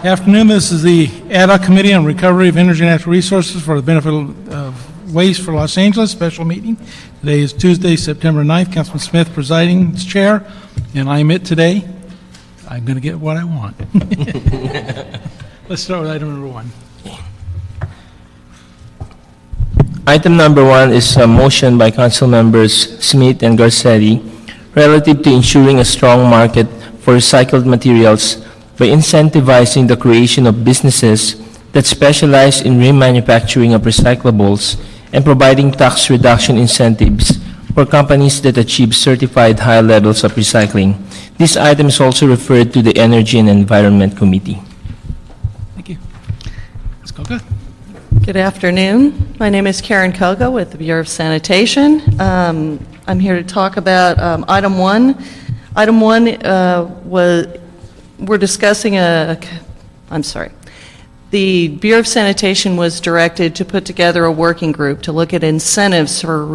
Afternoon, this is the Ad hoc Committee on Recovery of Energy and Natural Resources for the Benefit of Waste for Los Angeles, special meeting. Today is Tuesday, September 9th. Councilman Smith presiding as chair, and I admit today, I'm going to get what I want. Let's start with item number one. Item number one is a motion by Council Members Smith and Garcetti relative to ensuring a strong market for recycled materials by incentivizing the creation of businesses that specialize in remanufacturing of recyclables and providing tax reduction incentives for companies that achieve certified high levels of recycling. This item is also referred to the Energy and Environment Committee. Thank you. Ms. Koga? Good afternoon. My name is Karen Koga with the Bureau of Sanitation. I'm here to talk about item one. Item one we're discussing the Bureau of Sanitation was directed to put together a working group to look at incentives for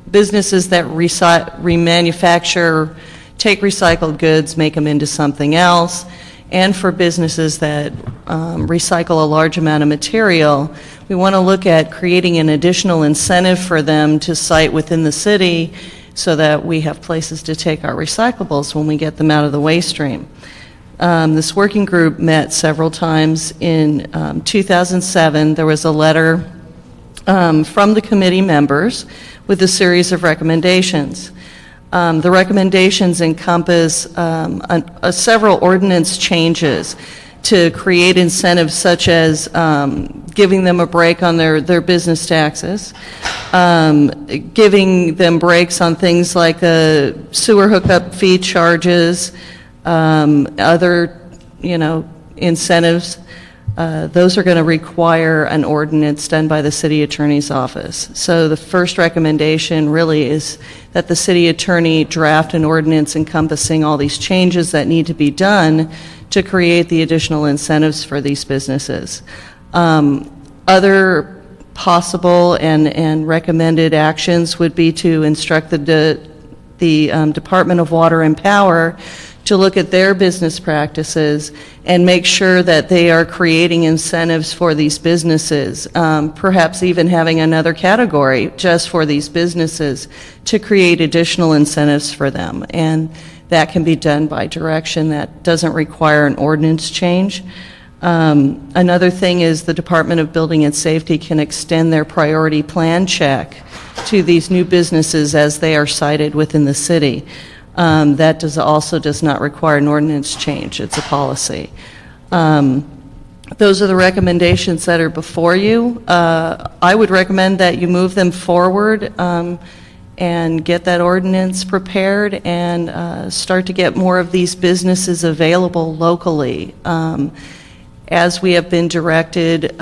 businesses that remanufacture, take recycled goods, make them into something else, and for businesses that recycle a large amount of material. We want to look at creating an additional incentive for them to site within the city so that we have places to take our recyclables when we get them out of the waste stream. This working group met several times. In 2007, there was a letter from the committee members with a series of recommendations. The recommendations encompass several ordinance changes to create incentives such as giving them a break on their business taxes, giving them breaks on things like sewer hookup fee charges, other, incentives. Those are going to require an ordinance done by the city attorney's office. So the first recommendation really is that the city attorney draft an ordinance encompassing all these changes that need to be done to create the additional incentives for these businesses. Other possible and recommended actions would be to instruct the Department of Water and Power to look at their business practices and make sure that they are creating incentives for these businesses, perhaps even having another category just for these businesses to create additional incentives for them. And that can be done by direction that doesn't require an ordinance change. Another thing is the Department of Building and Safety can extend their priority plan check to these new businesses as they are cited within the city. That also does not require an ordinance change. It's a policy. Those are the recommendations that are before you. I would recommend that you move them forward and get that ordinance prepared and start to get more of these businesses available locally. As we have been directed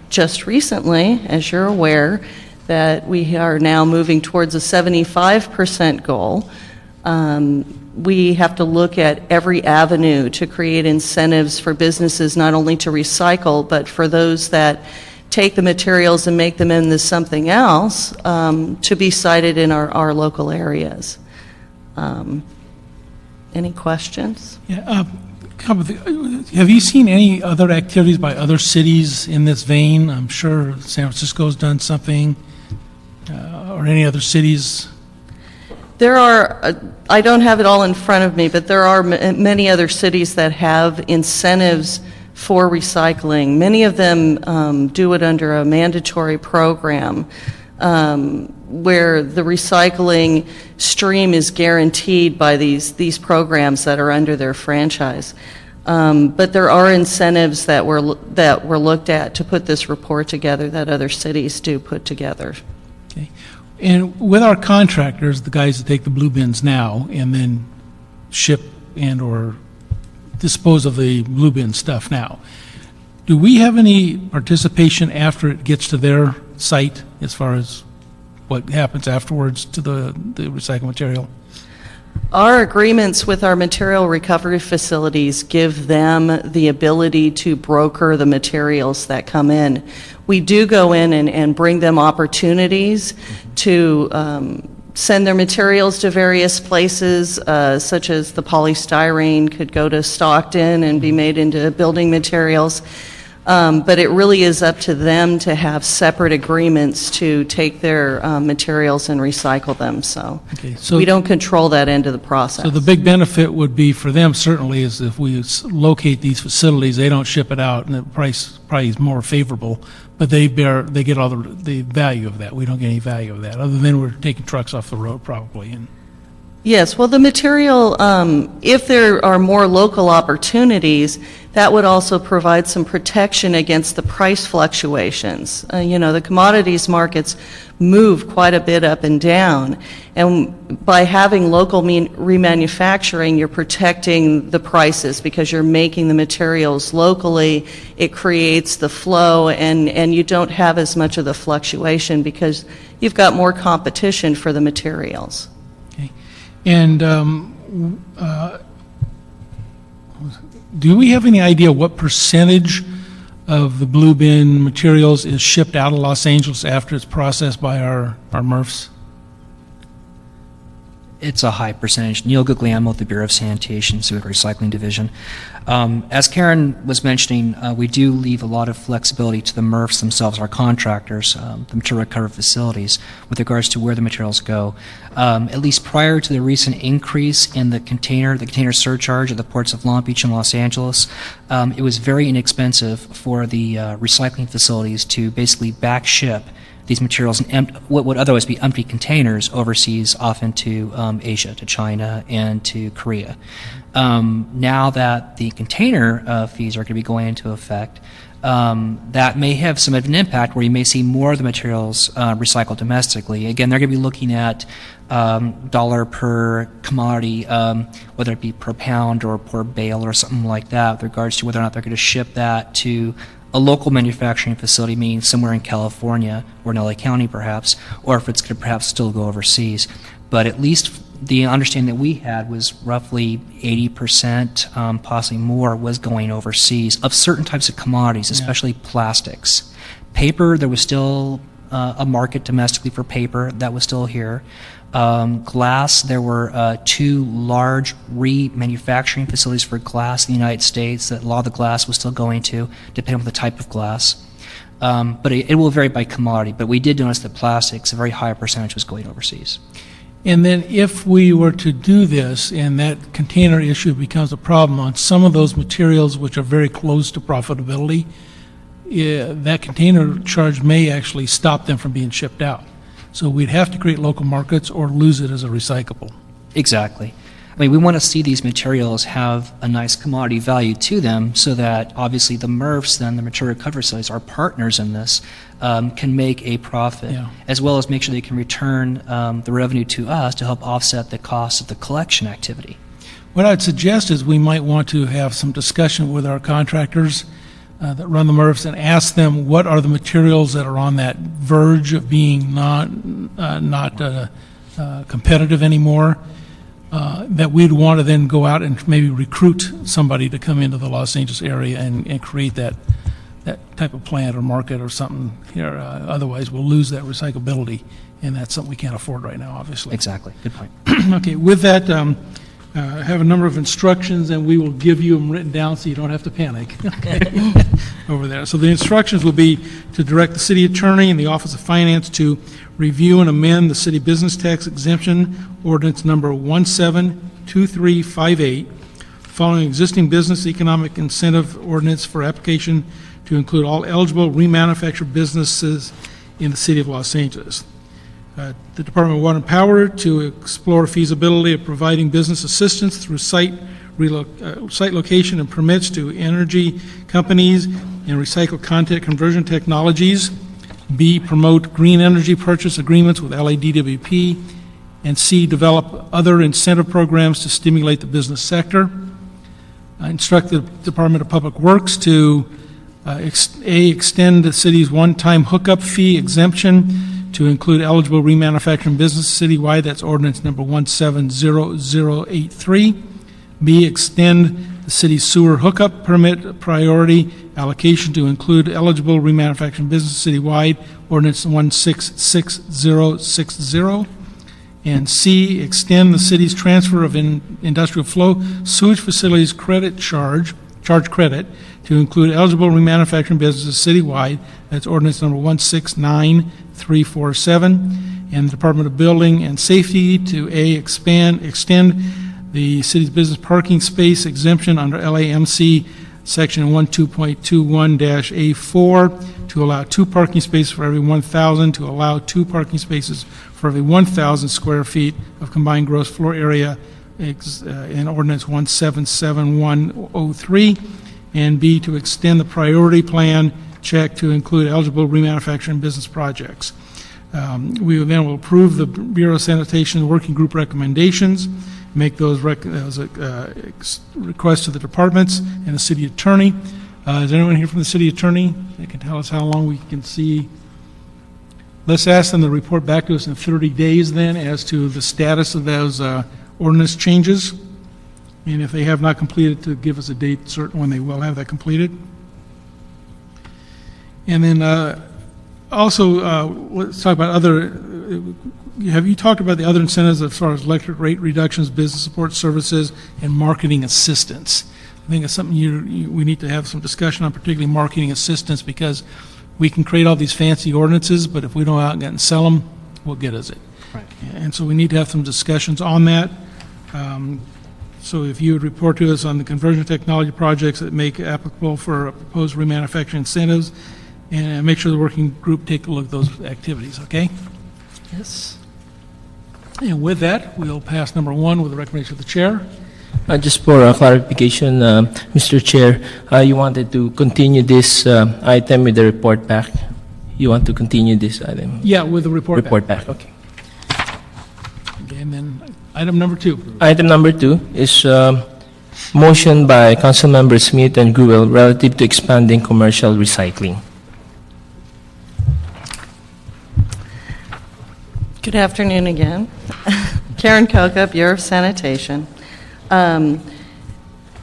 just recently, as you're aware, that we are now moving towards a 75% goal. We have to look at every avenue to create incentives for businesses not only to recycle, but for those that take the materials and make them into something else to be cited in our local areas. Any questions? Yeah. Have you seen any other activities by other cities in this vein? I'm sure San Francisco's done something, or any other cities. There are, I don't have it all in front of me, but there are many other cities that have incentives for recycling. Many of them do it under a mandatory program where the recycling stream is guaranteed by these programs that are under their franchise. But there are incentives that were looked at to put this report together that other cities do put together. Okay. And with our contractors, the guys that take the blue bins now and then ship and or dispose of the blue bin stuff now, do we have any participation after it gets to their site as far as what happens afterwards to the recycled material? Our agreements with our material recovery facilities give them the ability to broker the materials that come in. We do go in and bring them opportunities to send their materials to various places, such as the polystyrene could go to Stockton and be made into building materials. But it really is up to them to have separate agreements to take their materials and recycle them. So, Okay, so- we don't control that end of the process. So the big benefit would be for them certainly is if we locate these facilities, they don't ship it out, and the price probably is more favorable, but they get all the value of that. We don't get any value of that, other than we're taking trucks off the road probably. And Yes, well, the material, if there are more local opportunities, that would also provide some protection against the price fluctuations. The commodities markets move quite a bit up and down, and by having local remanufacturing, you're protecting the prices because you're making the materials locally. It creates the flow, and you don't have as much of the fluctuation because you've got more competition for the materials. And do we have any idea what percentage of the blue bin materials is shipped out of Los Angeles after it's processed by our MRFs? It's a high percentage. Neil Guglielmo with the Bureau of Sanitation, Civic Recycling Division. As Karen was mentioning, we do leave a lot of flexibility to the MRFs themselves, our contractors, the material recovery facilities, with regards to where the materials go. At least prior to the recent increase in the container surcharge at the ports of Long Beach and Los Angeles, it was very inexpensive for the recycling facilities to basically back ship these materials in what would otherwise be empty containers overseas, off into Asia, to China, and to Korea. Now that the container fees are going to be going into effect, that may have some of an impact where you may see more of the materials recycled domestically. Again, they're going to be looking at dollar per commodity, whether it be per pound or per bale or something like that, with regards to whether or not they're going to ship that to a local manufacturing facility, meaning somewhere in California or in LA County perhaps, or if it's going to perhaps still go overseas. But at least the understanding that we had was roughly 80%, possibly more, was going overseas of certain types of commodities, especially plastics. Paper, there was still a market domestically for paper. That was still here. Glass, there were two large remanufacturing facilities for glass in the United States that a lot of the glass was still going to, depending on the type of glass. But it will vary by commodity. But we did notice that plastics, a very high percentage, was going overseas. And then if we were to do this and that container issue becomes a problem on some of those materials which are very close to profitability, that container charge may actually stop them from being shipped out. So we'd have to create local markets or lose it as a recyclable. Exactly. I mean, we want to see these materials have a nice commodity value to them so that obviously the MRFs, then the material recovery facilities, our partners in this, can make a profit, as well as make sure they can return the revenue to us to help offset the cost of the collection activity. What I'd suggest is we might want to have some discussion with our contractors that run the MRFs and ask them what are the materials that are on that verge of being not competitive anymore, that we'd want to then go out and maybe recruit somebody to come into the Los Angeles area and create that type of plant or market or something here. Otherwise, we'll lose that recyclability, and that's something we can't afford right now, obviously. Exactly. Good point. Okay, with that, I have a number of instructions, and we will give you them written down so you don't have to panic. Okay, over there. So the instructions will be to direct the city attorney and the Office of Finance to review and amend the city business tax exemption ordinance number 172358, following existing business economic incentive ordinance for application to include all eligible remanufactured businesses in the city of Los Angeles. The Department of Water and Power to explore feasibility of providing business assistance through site location and permits to energy companies and recycled content conversion technologies. B, promote green energy purchase agreements with LADWP. And C, develop other incentive programs to stimulate the business sector. Instruct the Department of Public Works to extend the city's one-time hookup fee exemption to include eligible remanufacturing business citywide. That's ordinance number 170083. B, extend the city's sewer hookup permit priority allocation to include eligible remanufacturing business citywide. Ordinance 166060. And C, extend the city's transfer of industrial flow sewage facilities charge credit to include eligible remanufacturing businesses citywide. That's ordinance number 169347. And the Department of Building and Safety to extend the city's business parking space exemption under LAMC section 12.21-A4 to allow 2 parking spaces for every 1,000, to allow 2 parking spaces for every 1,000 square feet of combined gross floor area in ordinance 177103, and B, to extend the priority plan check to include eligible remanufacturing business projects. We then will approve the Bureau of Sanitation Working Group recommendations, make those requests to the departments and the city attorney. Is anyone here from the city attorney that can tell us how long we can see? Let's ask them to report back to us in 30 days then as to the status of those ordinance changes. And if they have not completed, to give us a date certain when they will have that completed. And then also, let's talk about other, have you talked about the other incentives as far as electric rate reductions, business support services, and marketing assistance? I think it's something we need to have some discussion on, particularly marketing assistance, because we can create all these fancy ordinances, but if we don't out and sell them, what good is it? Right. And so we need to have some discussions on that. So if you would report to us on the conversion technology projects that make applicable for proposed remanufacturing incentives, and make sure the working group take a look at those activities, okay? Yes. And with that, we'll pass number 1 with the recommendation of the chair. Just for clarification, Mr. Chair, you wanted to continue this item with the report back? You want to continue this item? Yeah, with the report back, okay. Okay, and then item number 2. Item number 2 is motion by Councilmember Smith and Gruel relative to expanding commercial recycling. Good afternoon again. Karen Koka, Bureau of Sanitation.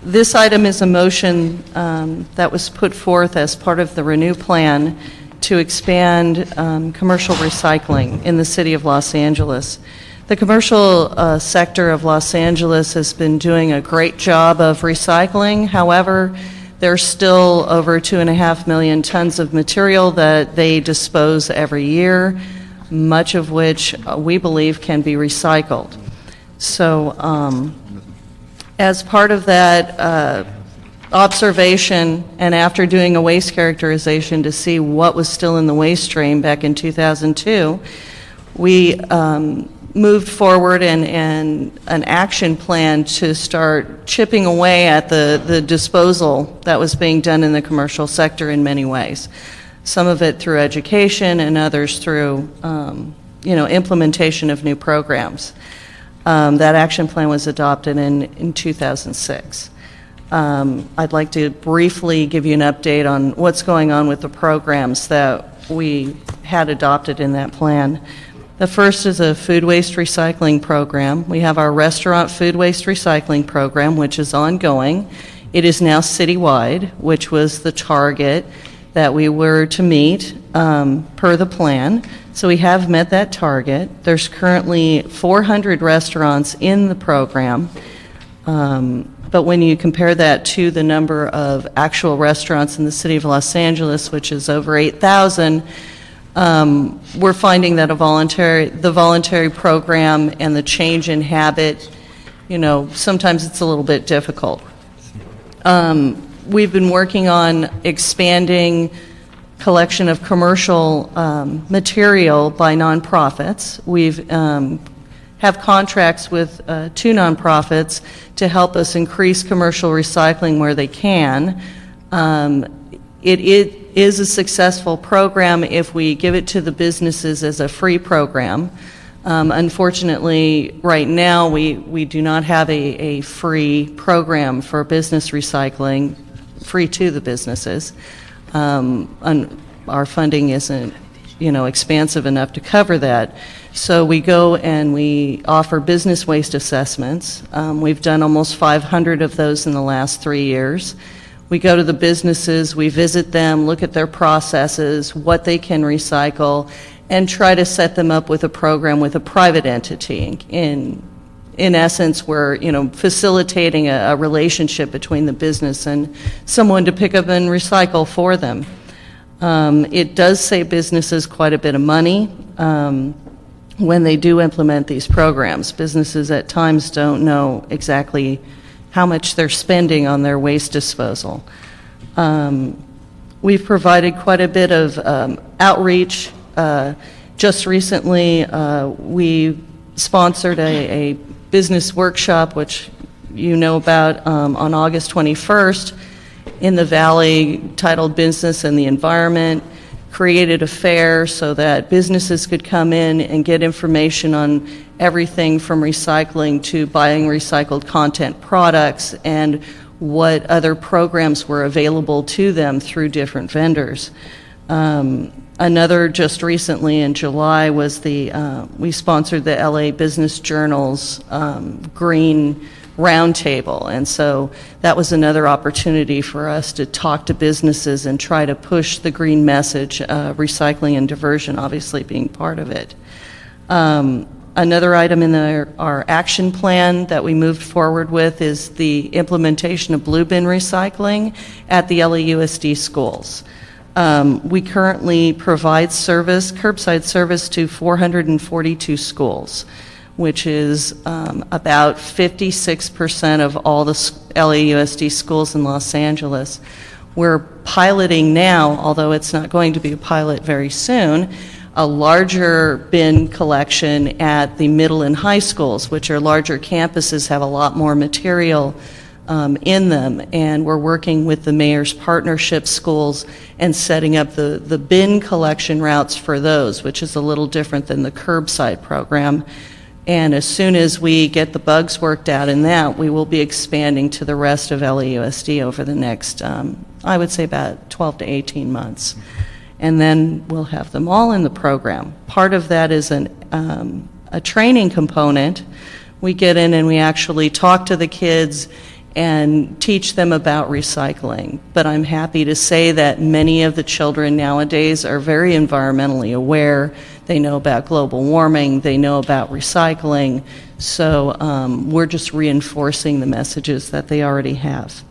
This item is a motion that was put forth as part of the RE.N.E.W. plan to expand commercial recycling in the city of Los Angeles. The commercial sector of Los Angeles has been doing a great job of recycling. However, there's still over 2.5 million tons of material that they dispose every year, much of which we believe can be recycled. So as part of that observation, and after doing a waste characterization to see what was still in the waste stream back in 2002, we moved forward and an action plan to start chipping away at the disposal that was being done in the commercial sector in many ways. Some of it through education and others through implementation of new programs. That action plan was adopted in 2006. I'd like to briefly give you an update on what's going on with the programs that we had adopted in that plan. The first is a food waste recycling program. We have our restaurant food waste recycling program, which is ongoing. It is now citywide, which was the target that we were to meet per the plan. So we have met that target. There's currently 400 restaurants in the program, but when you compare that to the number of actual restaurants in the city of Los Angeles, which is over 8,000, we're finding that the voluntary program and the change in habit, sometimes it's a little bit difficult. We've been working on expanding collection of commercial material by nonprofits. We've have contracts with 2 nonprofits to help us increase commercial recycling where they can. It is a successful program if we give it to the businesses as a free program. Unfortunately, right now, we do not have a free program for business recycling, free to the businesses. Our funding isn't, expansive enough to cover that. So we go and we offer business waste assessments. We've done almost 500 of those in the last 3 years. We go to the businesses, we visit them, look at their processes, what they can recycle, and try to set them up with a program with a private entity in essence, we're, facilitating a relationship between the business and someone to pick up and recycle for them. It does save businesses quite a bit of money when they do implement these programs. Businesses at times don't know exactly how much they're spending on their waste disposal. We've provided quite a bit of outreach. Just recently, we sponsored a business workshop, which you know about, on August 21st in the Valley, titled Business and the Environment, created a fair so that businesses could come in and get information on everything from recycling to buying recycled content products and what other programs were available to them through different vendors. Another just recently in July was we sponsored the LA Business Journal's Green Roundtable, and so that was another opportunity for us to talk to businesses and try to push the green message, recycling and diversion obviously being part of it. Another item in our action plan that we moved forward with is the implementation of blue bin recycling at the LAUSD schools. We currently provide curbside service to 442 schools, which is about 56% of all the LAUSD schools in Los Angeles. We're piloting now, although it's not going to be a pilot very soon, a larger bin collection at the middle and high schools, which are larger campuses, have a lot more material in them, and we're working with the mayor's partnership schools and setting up the bin collection routes for those, which is a little different than the curbside program. And as soon as we get the bugs worked out in that, we will be expanding to the rest of LAUSD over the next, I would say about 12 to 18 months. And then we'll have them all in the program. Part of that is a training component. We get in and we actually talk to the kids and teach them about recycling. But I'm happy to say that many of the children nowadays are very environmentally aware. They know about global warming, they know about recycling, so we're just reinforcing the messages that they already have.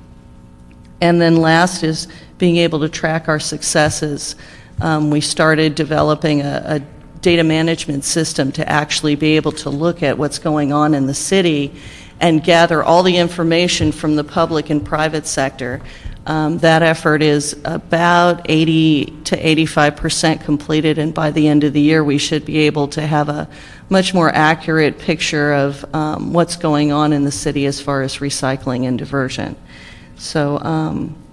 And then last is being able to track our successes. We started developing a data management system to actually be able to look at what's going on in the city and gather all the information from the public and private sector. That effort is about 80 to 85% completed, and by the end of the year we should be able to have a much more accurate picture of what's going on in the city as far as recycling and diversion. So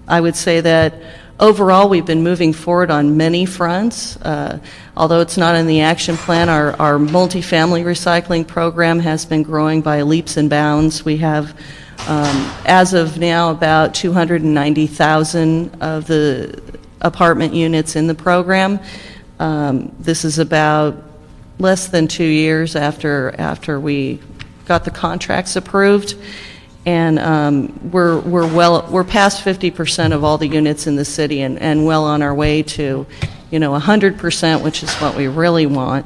I would say that overall we've been moving forward on many fronts. Although it's not in the action plan, our multifamily recycling program has been growing by leaps and bounds. We have, as of now, about 290,000 of the apartment units in the program. This is about less than 2 years after we got the contracts approved. And we're past 50% of all the units in the city and well on our way to 100%, which is what we really want.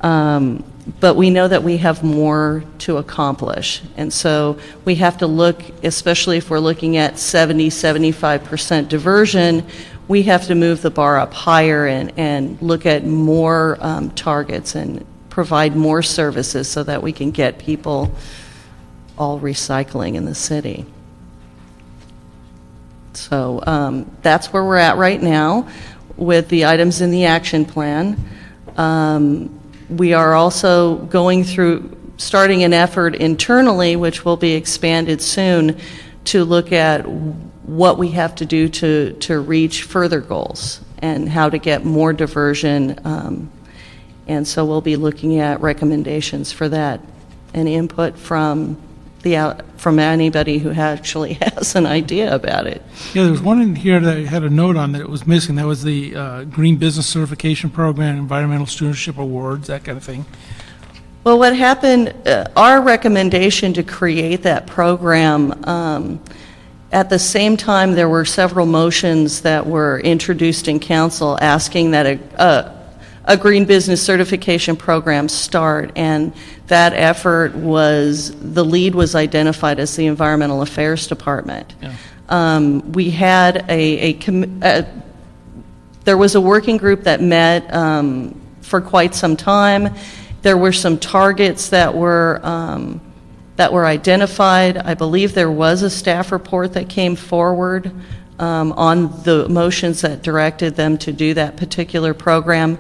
But we know that we have more to accomplish. And so we have to look, especially if we're looking at 75% diversion, we have to move the bar up higher and look at more targets and provide more services so that we can get people all recycling in the city. So that's where we're at right now with the items in the action plan. We are also starting an effort internally, which will be expanded soon, to look at what we have to do to reach further goals and how to get more diversion. And so we'll be looking at recommendations for that and input from anybody who actually has an idea about it. Yeah, there was one in here that I had a note on that it was missing. That was the Green Business Certification Program, Environmental Stewardship Awards, that kind of thing. Well, what happened, our recommendation to create that program, at the same time there were several motions that were introduced in council asking that a green business certification program start, and that effort the lead was identified as the Environmental Affairs Department. Yeah. We had there was a working group that met for quite some time. There were some targets that were identified. I believe there was a staff report that came forward on the motions that directed them to do that particular program,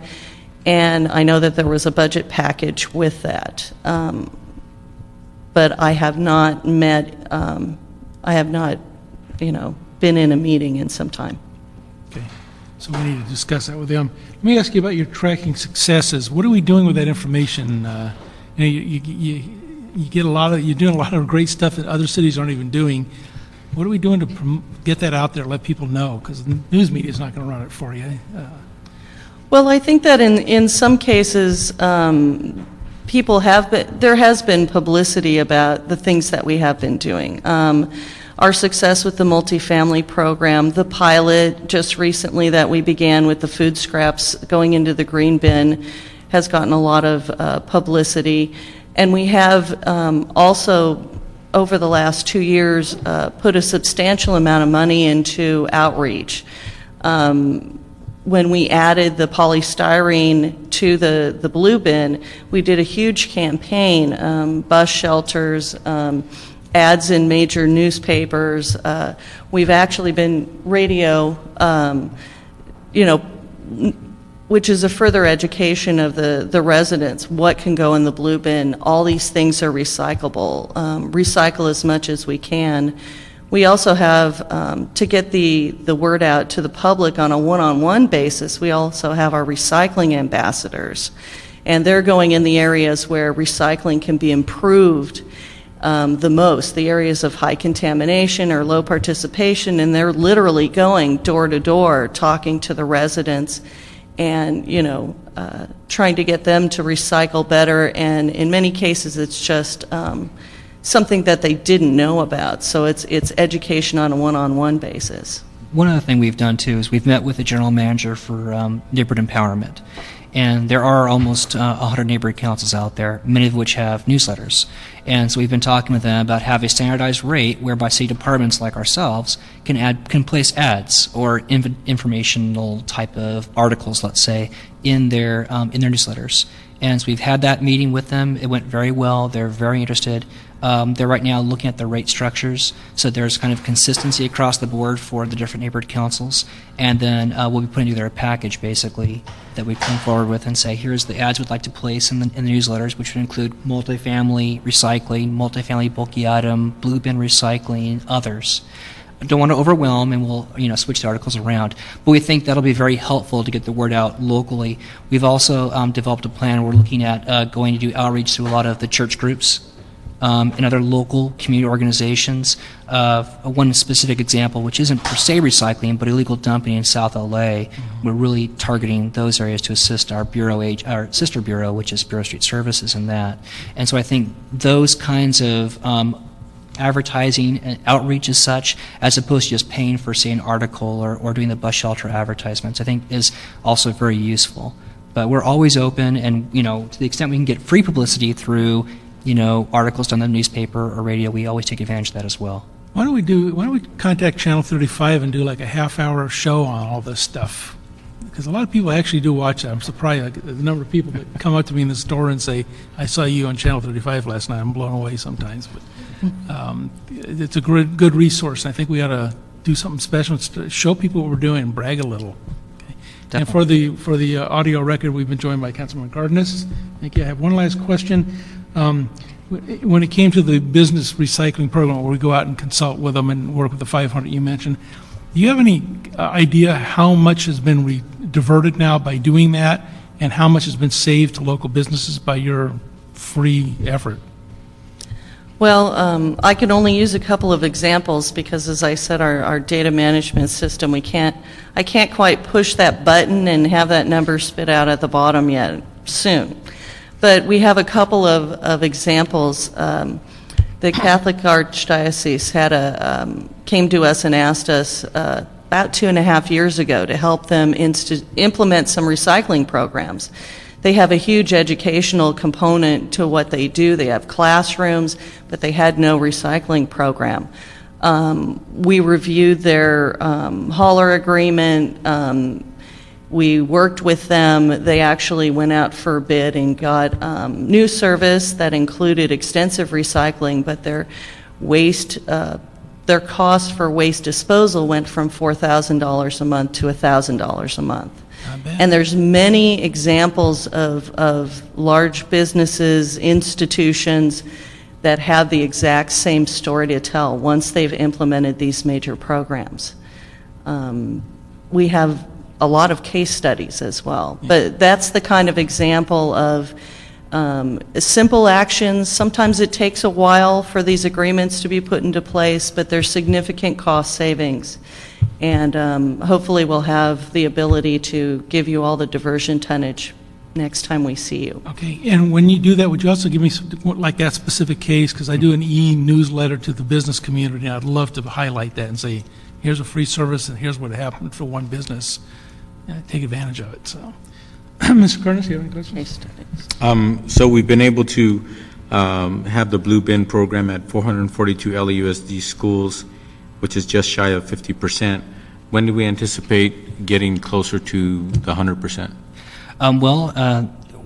and I know that there was a budget package with that. But I have not met, been in a meeting in some time. Okay, so we need to discuss that with them. Let me ask you about your tracking successes. What are we doing with that information? You get you're doing a lot of great stuff that other cities aren't even doing. What are we doing to get that out there, let people know? Because the news media is not going to run it for you. Well, I think that in some cases, there has been publicity about the things that we have been doing. Our success with the multifamily program, the pilot just recently that we began with the food scraps going into the green bin has gotten a lot of publicity. And we have also, over the last 2 years, put a substantial amount of money into outreach. When we added the polystyrene to the blue bin, we did a huge campaign, bus shelters, ads in major newspapers. We've actually been radio, which is a further education of the residents. What can go in the blue bin? All these things are recyclable. Recycle as much as we can. We also have, to get the word out to the public on a one-on-one basis, we also have our recycling ambassadors. And they're going in the areas where recycling can be improved the most, the areas of high contamination or low participation, and they're literally going door to door, talking to the residents and, trying to get them to recycle better. And in many cases, it's just something that they didn't know about. So it's education on a one-on-one basis. One other thing we've done, too, is we've met with the general manager for neighborhood empowerment. And there are almost 100 neighborhood councils out there, many of which have newsletters. And so we've been talking with them about having a standardized rate whereby city departments like ourselves can place ads or informational type of articles, let's say, in their newsletters. And so we've had that meeting with them. It went very well. They're very interested. They're right now looking at the rate structures, so there's kind of consistency across the board for the different neighborhood councils. And then we'll be putting together a package, basically, that we come forward with and say, here's the ads we'd like to place in the newsletters, which would include multifamily recycling, multifamily bulky item, blue bin recycling, others. I don't want to overwhelm, and we'll switch the articles around. But we think that'll be very helpful to get the word out locally. We've also developed a plan. We're looking at going to do outreach to a lot of the church groups and other local community organizations. One specific example, which isn't per se recycling, but illegal dumping in South LA, we're really targeting those areas to assist our our sister bureau, which is Bureau Street Services, in that. And so I think those kinds of advertising and outreach as such, as opposed to just paying for, say, an article or doing the bus shelter advertisements, I think is also very useful. But we're always open, and to the extent we can get free publicity through articles done in the newspaper or radio, we always take advantage of that as well. Why don't we contact Channel 35 and do like a half-hour show on all this stuff? Because a lot of people actually do watch that. I'm surprised at the number of people that come up to me in the store and say, I saw you on Channel 35 last night. I'm blown away sometimes. But it's a good resource, and I think we ought to do something special to show people what we're doing and brag a little. Okay. And for the audio record, we've been joined by Councilman Cardenas. Thank you. I have one last question. When it came to the business recycling program, where we go out and consult with them and work with the 500 you mentioned, do you have any idea how much has been diverted now by doing that, and how much has been saved to local businesses by your free effort? Well, I can only use a couple of examples because, as I said, our data management system, I can't quite push that button and have that number spit out at the bottom yet soon. But we have a couple of examples. The Catholic Archdiocese came to us and asked us about 2.5 years ago to help them implement some recycling programs. They have a huge educational component to what they do. They have classrooms, but they had no recycling program. We reviewed their hauler agreement. We worked with them. They actually went out for a bid and got new service that included extensive recycling, but their cost for waste disposal went from $4,000 a month to $1,000 a month. And there's many examples of large businesses, institutions that have the exact same story to tell once they've implemented these major programs. We have a lot of case studies as well, but that's the kind of example of simple actions. Sometimes it takes a while for these agreements to be put into place, but there's significant cost savings. And hopefully we'll have the ability to give you all the diversion tonnage next time we see you. Okay, and when you do that, would you also give me like that specific case? Because I do an e-newsletter to the business community, and I'd love to highlight that and say, here's a free service, and here's what happened for one business. Take advantage of it. So, Mr. Curtis, you have any questions? Case studies. So we've been able to have the Blue Bin program at 442 LAUSD schools, which is just shy of 50%. When do we anticipate getting closer to the 100%?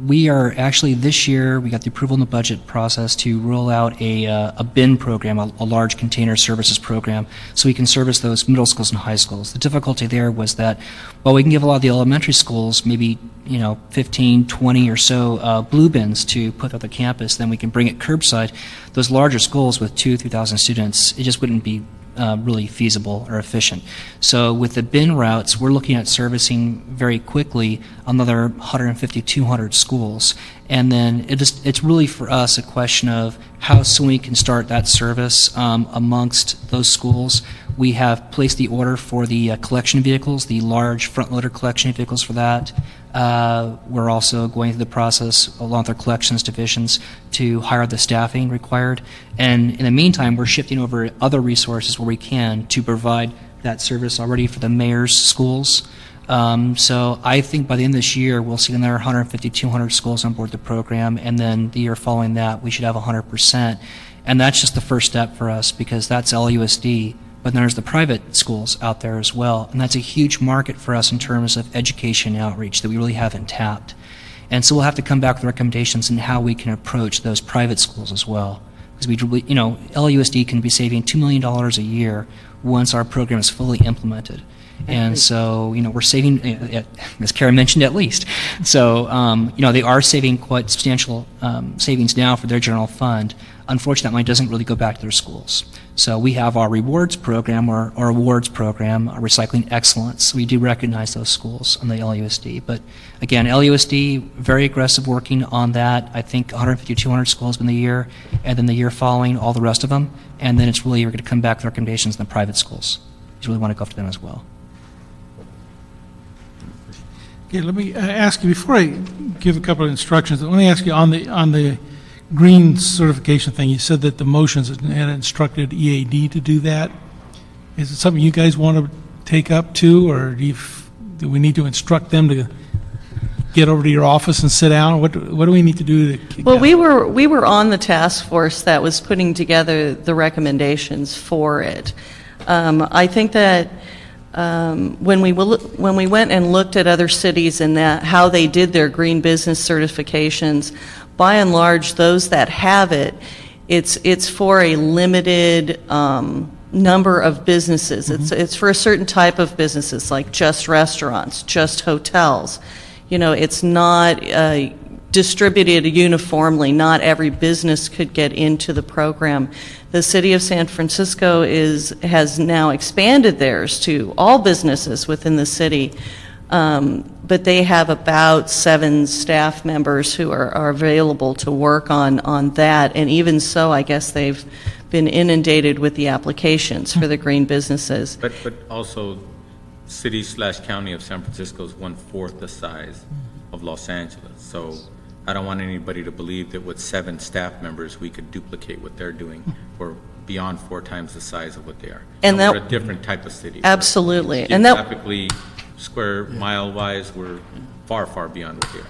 We are actually, this year, we got the approval in the budget process to roll out a bin program, a large container services program, so we can service those middle schools and high schools. The difficulty there was that while we can give a lot of the elementary schools maybe 15, 20 or so blue bins to put out the campus, then we can bring it curbside. Those larger schools with 2,000-3,000 students, it just wouldn't be really feasible or efficient. So with the bin routes, we're looking at servicing very quickly another 150, 200 schools. And then it's really for us a question of how soon we can start that service amongst those schools. We have placed the order for the collection vehicles, the large front-loader collection vehicles for that. We're also going through the process along with our collections divisions to hire the staffing required. And in the meantime, we're shifting over other resources where we can to provide that service already for the mayor's schools. So I think by the end of this year, we'll see another 150, 200 schools on board the program, and then the year following that, we should have 100%. And that's just the first step for us because that's LAUSD. But then there's the private schools out there as well, and that's a huge market for us in terms of education outreach that we really haven't tapped. And so we'll have to come back with recommendations on how we can approach those private schools as well. Because LAUSD can be saving $2 million a year once our program is fully implemented. And so, we're saving, as Karen mentioned, at least. So, they are saving quite substantial savings now for their general fund. Unfortunately, that money doesn't really go back to their schools. So we have our rewards program, or our awards program, our recycling excellence. We do recognize those schools on the LAUSD. But again, LAUSD, very aggressive working on that. I think 150, 200 schools in the year, and then the year following, all the rest of them. And then it's really, we're going to come back with recommendations in the private schools. You really want to go after them as well. Okay, let me ask you, before I give a couple of instructions, let me ask you on the green certification thing, you said that the motions had instructed EAD to do that. Is it something you guys want to take up too, or do we need to instruct them to get over to your office and sit down? What do we need to do to? Well, we were on the task force that was putting together the recommendations for it. I think that when we went and looked at other cities and how they did their green business certifications, by and large, those that have it, it's for a limited number of businesses. It's for a certain type of businesses, like just restaurants, just hotels. It's not distributed uniformly. Not every business could get into the program. The city of San Francisco has now expanded theirs to all businesses within the city, but they have about 7 staff members who are available to work on that, and even so, I guess they've been inundated with the applications for the green businesses. But also, city/county of San Francisco is 1/4 the size of Los Angeles, so I don't want anybody to believe that with 7 staff members, we could duplicate what they're doing. We're beyond 4 times the size of what they are. And we're that- a different type of city. Absolutely. And that, Geographically, square mile-wise, we're far, far beyond what they are.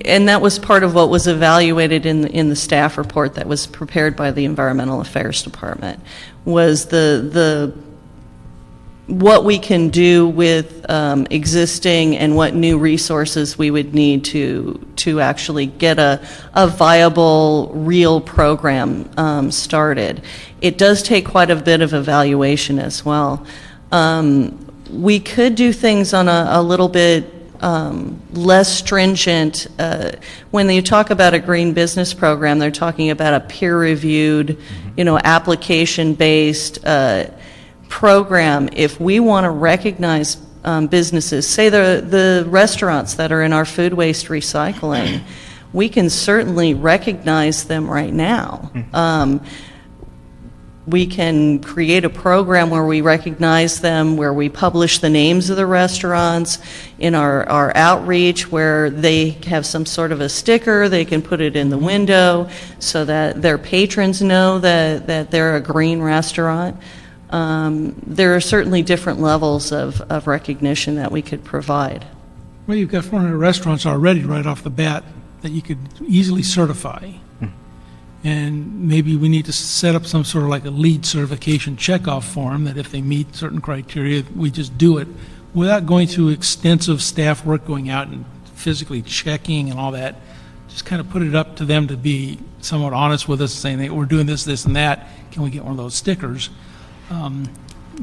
and that was part of what was evaluated in the staff report that was prepared by the Environmental Affairs Department, was the what we can do with existing and what new resources we would need to actually get a viable, real program started. It does take quite a bit of evaluation as well. We could do things on a little bit less stringent. When you talk about a green business program, they're talking about a peer-reviewed, application-based program. If we want to recognize businesses, say the restaurants that are in our food waste recycling, we can certainly recognize them right now. We can create a program where we recognize them, where we publish the names of the restaurants in our outreach, where they have some sort of a sticker, they can put it in the window so that their patrons know that they're a green restaurant. There are certainly different levels of recognition that we could provide. Well, you've got 400 restaurants already right off the bat that you could easily certify. And maybe we need to set up some sort of like a lead certification checkoff form that if they meet certain criteria, we just do it without going through extensive staff work, going out and physically checking and all that. Just kind of put it up to them to be somewhat honest with us, saying that we're doing this, this, and that. Can we get one of those stickers?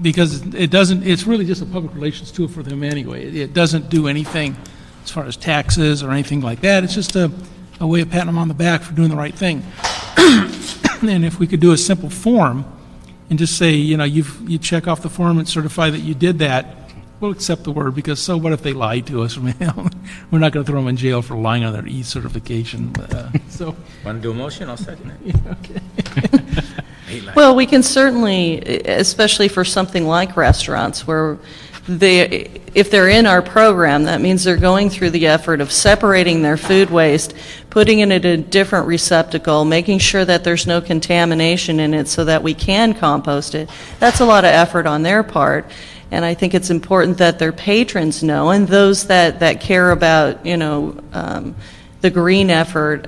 Because it's really just a public relations tool for them anyway. It doesn't do anything as far as taxes or anything like that. It's just a way of patting them on the back for doing the right thing. And if we could do a simple form and just say, you check off the form and certify that you did that, we'll accept the word, because so what if they lie to us? We're not going to throw them in jail for lying on their e-certification. So, Want to do a motion? I'll second it. okay. Well, we can certainly, especially for something like restaurants, where if they're in our program, that means they're going through the effort of separating their food waste, putting it in a different receptacle, making sure that there's no contamination in it so that we can compost it. That's a lot of effort on their part. And I think it's important that their patrons know, and those that care about, the green effort,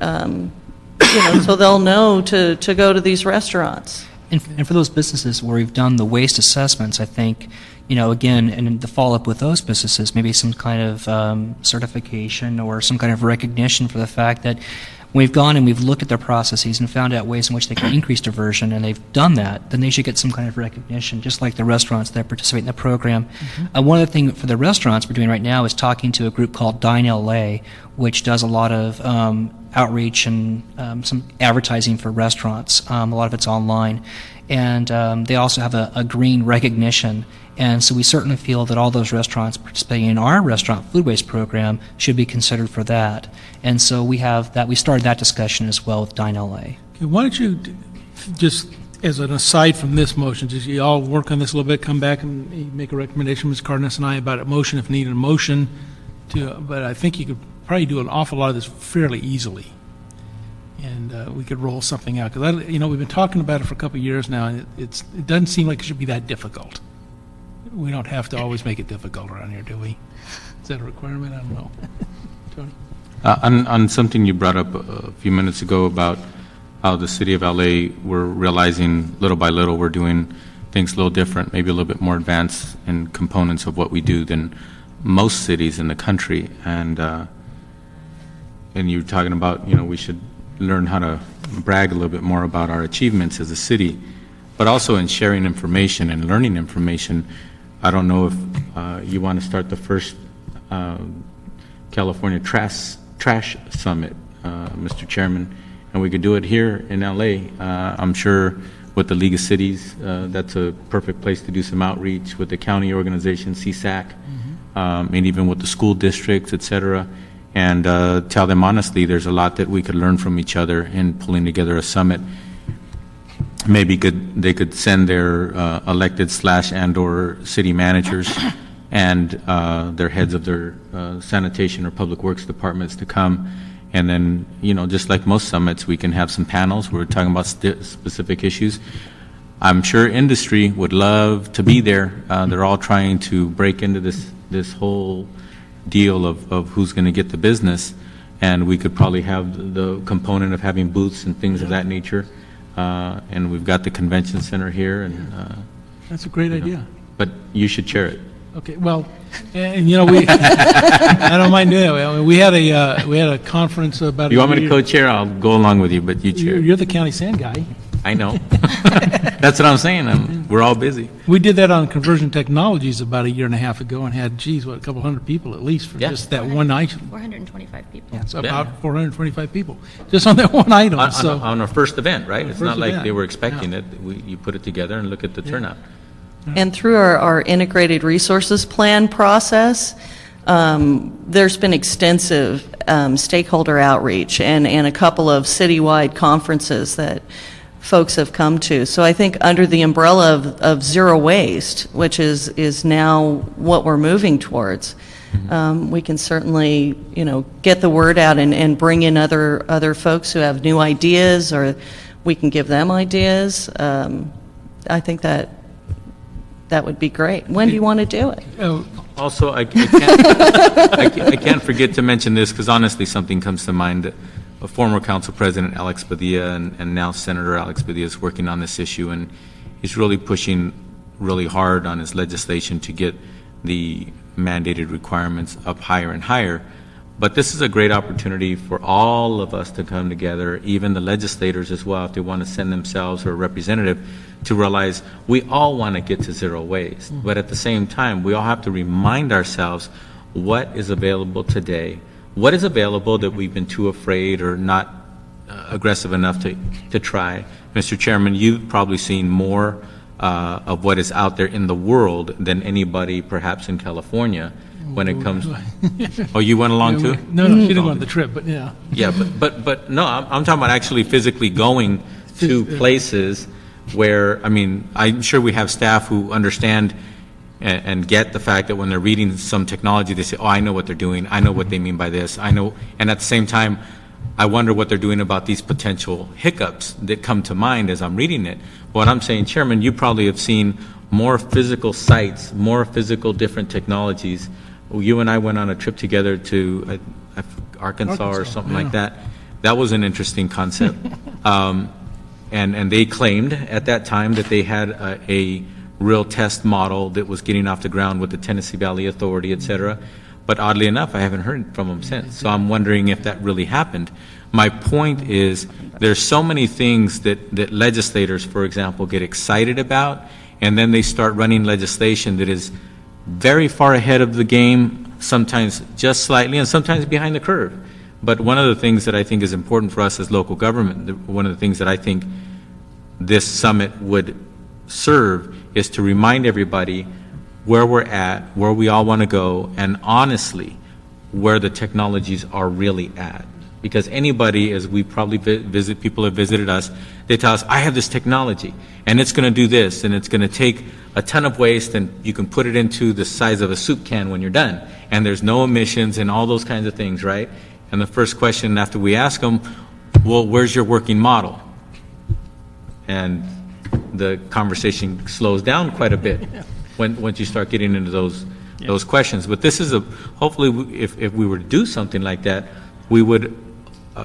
so they'll know to go to these restaurants. And for those businesses where we've done the waste assessments, I think, again, and the follow-up with those businesses, maybe some kind of certification or some kind of recognition for the fact that we've gone and we've looked at their processes and found out ways in which they can increase diversion, and they've done that, then they should get some kind of recognition, just like the restaurants that participate in the program. One of the things for the restaurants we're doing right now is talking to a group called Dine LA, which does a lot of outreach and some advertising for restaurants. A lot of it's online. And they also have a green recognition. And so we certainly feel that all those restaurants participating in our restaurant food waste program should be considered for that. And so we started that discussion as well with Dine LA. Okay, why don't you just, as an aside from this motion, just you all work on this a little bit, come back and make a recommendation, Ms. Cardenas and I, about a motion if needed, a motion but I think you could probably do an awful lot of this fairly easily. And we could roll something out. Because, we've been talking about it for a couple of years now, and it doesn't seem like it should be that difficult. We don't have to always make it difficult around here, do we? Is that a requirement? I don't know. Tony? On something you brought up a few minutes ago about how the city of LA, we're realizing little by little we're doing things a little different, maybe a little bit more advanced in components of what we do than most cities in the country. And you're talking about, we should learn how to brag a little bit more about our achievements as a city, but also in sharing information and learning information. I don't know if you want to start the first California Trash Summit, Mr. Chairman, and we could do it here in LA. I'm sure with the League of Cities, that's a perfect place to do some outreach with the county organization, CSAC, and even with the school districts, et cetera. And tell them honestly, there's a lot that we could learn from each other in pulling together a summit. Maybe they could send their elected / and/or city managers and their heads of their sanitation or public works departments to come. And then, just like most summits, we can have some panels where we're talking about specific issues. I'm sure industry would love to be there. They're all trying to break into this whole deal of who's going to get the business, and we could probably have the component of having booths and things of that nature. And we've got the convention center here, and That's a great idea. but you should chair it. Okay, well, and we, I don't mind doing it. We had a conference about. You want me to co-chair? I'll go along with you, but you chair. You're the county sand guy. I know. That's what I'm saying. We're all busy. We did that on Conversion Technologies about a year and a half ago and had, a couple hundred people at least for Yeah. just that one item. 425 people. It's about 425 people, just on that one item, so. On our first event, right? On It's the not first like event, they were expecting yeah. it. You put it together and look at the turnout. And through our integrated resources plan process, there's been extensive stakeholder outreach and a couple of citywide conferences that folks have come to. So I think under the umbrella of zero waste, which is now what we're moving towards, we can certainly, get the word out and bring in other folks who have new ideas, or we can give them ideas. I think that would be great. When do you want to do it? Oh, Also, I can't forget to mention this, because honestly, something comes to mind. A former council president, Alex Padilla, and now Senator Alex Padilla is working on this issue, and he's really pushing really hard on his legislation to get the mandated requirements up higher and higher. But this is a great opportunity for all of us to come together, even the legislators as well, if they want to send themselves or a representative, to realize we all want to get to zero waste. But at the same time, we all have to remind ourselves what is available today, what is available that we've been too afraid or not aggressive enough to try. Mr. Chairman, you've probably seen more of what is out there in the world than anybody perhaps in California when it comes. Oh, you went along too? No, she didn't go on the trip, but yeah. Yeah, but no, I'm talking about actually physically going to places where, I'm sure we have staff who understand and get the fact that when they're reading some technology, they say, oh, I know what they're doing, I know what they mean by this, I know, and at the same time, I wonder what they're doing about these potential hiccups that come to mind as I'm reading it. What I'm saying, Chairman, you probably have seen more physical sites, more physical different technologies. You and I went on a trip together to Arkansas or something like that. That was an interesting concept. And they claimed at that time that they had a real test model that was getting off the ground with the Tennessee Valley Authority, et cetera. But oddly enough, I haven't heard from them since. So I'm wondering if that really happened. My point is there's so many things that legislators, for example, get excited about, and then they start running legislation that is very far ahead of the game, sometimes just slightly, and sometimes behind the curve. But one of the things that I think is important for us as local government, one of the things that I think this summit would serve is to remind everybody where we're at, where we all want to go, and honestly, where the technologies are really at. Because anybody, as we probably people have visited us, they tell us, I have this technology, and it's going to do this, and it's going to take a ton of waste, and you can put it into the size of a soup can when you're done, and there's no emissions and all those kinds of things, right? And the first question after we ask them, well, where's your working model? And the conversation slows down quite a bit once you start getting into those questions. But this is hopefully, if we were to do something like that, we would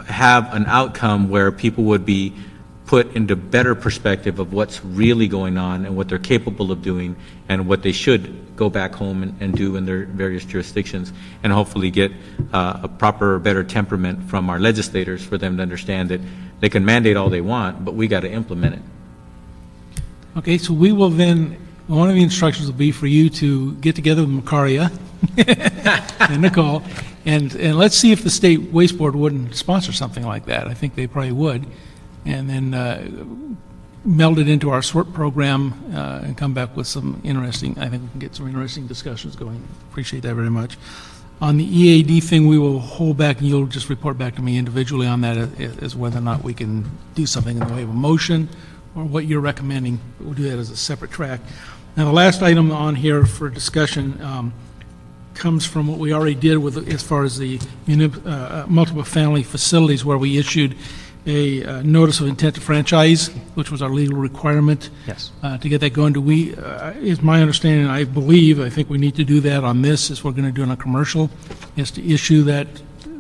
have an outcome where people would be put into better perspective of what's really going on and what they're capable of doing and what they should go back home and do in their various jurisdictions, and hopefully get a proper, better temperament from our legislators for them to understand that they can mandate all they want, but we got to implement it. Okay, so we will then, one of the instructions will be for you to get together with Macaria and Nicole, and let's see if the state waste board wouldn't sponsor something like that. I think they probably would. And then meld it into our SWIRP program and come back with some interesting, I think we can get some interesting discussions going. Appreciate that very much. On the EAD thing, we will hold back, and you'll just report back to me individually on that as whether or not we can do something in the way of a motion or what you're recommending. We'll do that as a separate track. Now, the last item on here for discussion comes from what we already did with, as far as the multiple family facilities, where we issued a notice of intent to franchise, which was our legal requirement. Yes. To get that going. Do we, is my understanding, I think we need to do that on this, as we're going to do it on a commercial, is to issue that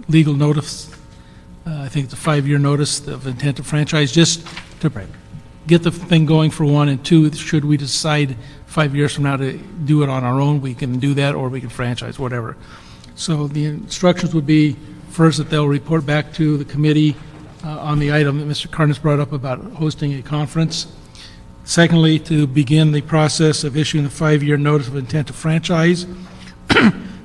legal notice. I think it's a 5-year notice of intent to franchise, just to get the thing going for one, and two, should we decide 5 years from now to do it on our own, we can do that, or we can franchise, whatever. So the instructions would be, first, that they'll report back to the committee on the item that Mr. Carnes brought up about hosting a conference. Secondly, to begin the process of issuing the 5-year notice of intent to franchise.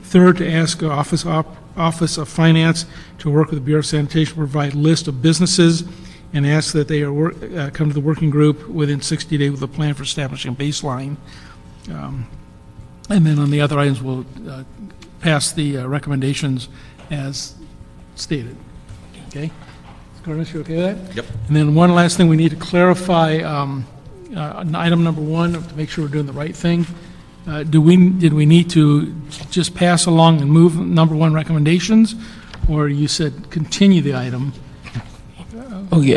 Third, to ask Office of Finance to work with the Bureau of Sanitation to provide a list of businesses and ask that they come to the working group within 60 days with a plan for establishing a baseline. And then on the other items, we'll pass the recommendations as stated. Okay? Cornish, you okay with that? Yep. And then one last thing, we need to clarify item number 1 to make sure we're doing the right thing. Did we need to just pass along and move number 1 recommendations, or you said continue the item? Okay,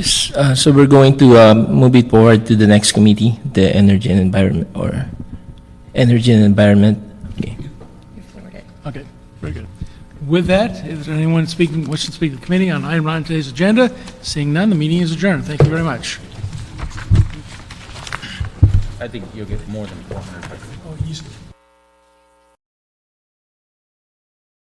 so we're going to move it forward to the next committee, the Energy and Environment, or Energy and Environment. Okay. Okay, very good. With that, is there anyone wishing to speak to the committee on item on today's agenda? Seeing none, the meeting is adjourned. Thank you very much. I think you'll get more than 400. Oh, easily.